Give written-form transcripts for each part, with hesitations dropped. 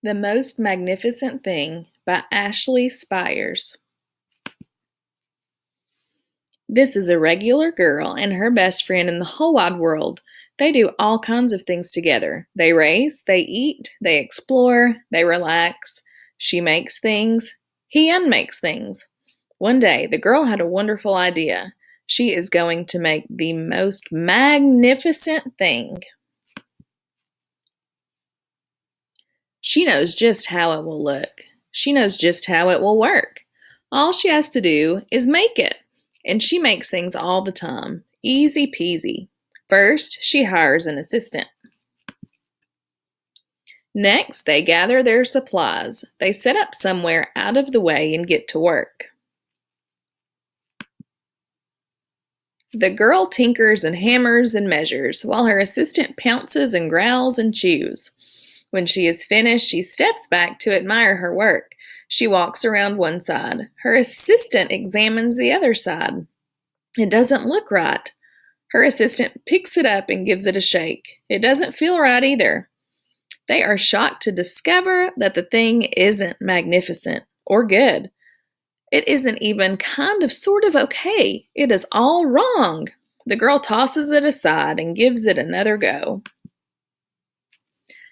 The Most Magnificent Thing by Ashley Spires. This is a regular girl and her best friend in the whole wide world. They do all kinds of things together. They race, they eat, they explore, they relax. She makes things, he unmakes things. One day, the girl had a wonderful idea. She is going to make the most magnificent thing. She knows just how it will look. She knows just how it will work. All she has to do is make it. And she makes things all the time. Easy peasy. First, she hires an assistant. Next, they gather their supplies. They set up somewhere out of the way and get to work. The girl tinkers and hammers and measures, while her assistant pounces and growls and chews. When she is finished, she steps back to admire her work. She walks around one side. Her assistant examines the other side. It doesn't look right. Her assistant picks it up and gives it a shake. It doesn't feel right either. They are shocked to discover that the thing isn't magnificent or good. It isn't even kind of sort of okay. It is all wrong. The girl tosses it aside and gives it another go.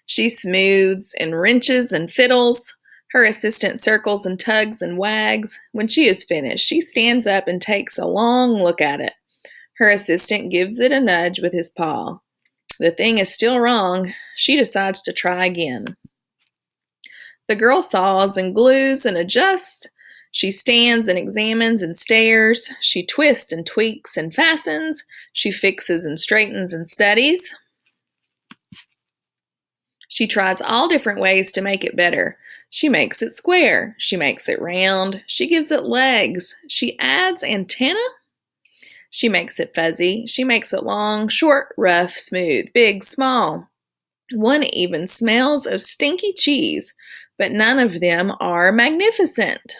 She smooths and wrenches and fiddles. Her assistant circles and tugs and wags. When she is finished, she stands up and takes a long look at it. Her assistant gives it a nudge with his paw. The thing is still wrong. She decides to try again. The girl saws and glues and adjusts. She stands and examines and stares. She twists and tweaks and fastens. She fixes and straightens and studies. She tries all different ways to make it better. She makes it square. She makes it round. She gives it legs. She adds antennae. She makes it fuzzy. She makes it long, short, rough, smooth, big, small. One even smells of stinky cheese, but none of them are magnificent.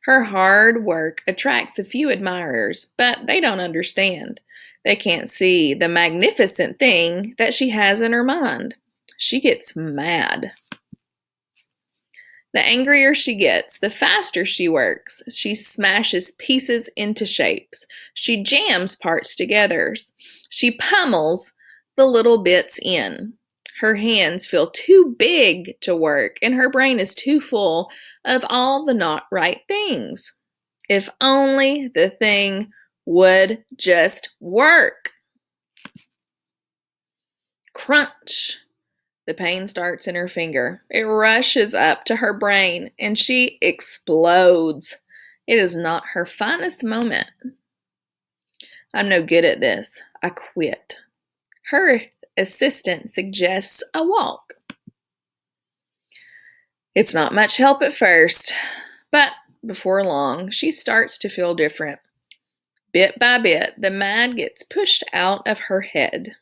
Her hard work attracts a few admirers, but they don't understand. They can't see the magnificent thing that she has in her mind. She gets mad. The angrier she gets, the faster she works. She smashes pieces into shapes. She jams parts together. She pummels the little bits in. Her hands feel too big to work, and her brain is too full of all the not right things. If only the thing would just work. Crunch! The pain starts in her finger. It rushes up to her brain, and she explodes. It is not her finest moment. I'm no good at this. I quit. Her assistant suggests a walk. It's not much help at first, but before long, she starts to feel different. Bit by bit, the mad gets pushed out of her head.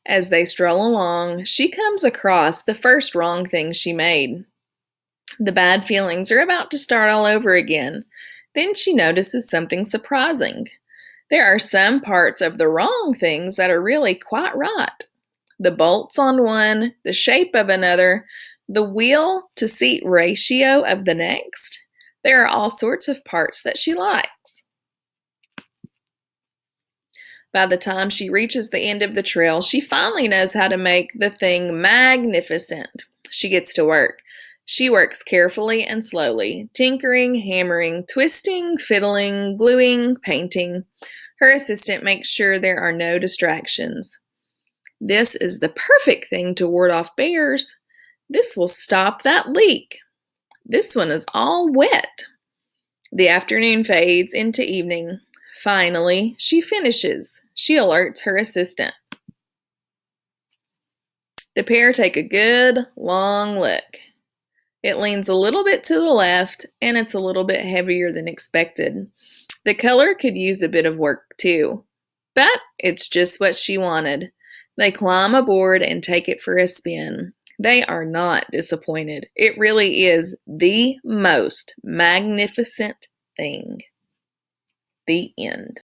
As they stroll along, she comes across the first wrong thing she made. The bad feelings are about to start all over again. Then she notices something surprising. There are some parts of the wrong things that are really quite right. The bolts on one, the shape of another, the wheel to seat ratio of the next. There are all sorts of parts that she likes. By the time she reaches the end of the trail, she finally knows how to make the thing magnificent. She gets to work. She works carefully and slowly, tinkering, hammering, twisting, fiddling, gluing, painting. Her assistant makes sure there are no distractions. This is the perfect thing to ward off bears. This will stop that leak. This one is all wet. The afternoon fades into evening. Finally, she finishes. She alerts her assistant. The pair take a good, long look. It leans a little bit to the left, and it's a little bit heavier than expected. The color could use a bit of work too, but it's just what she wanted. They climb aboard and take it for a spin. They are not disappointed. It really is the most magnificent thing. The end.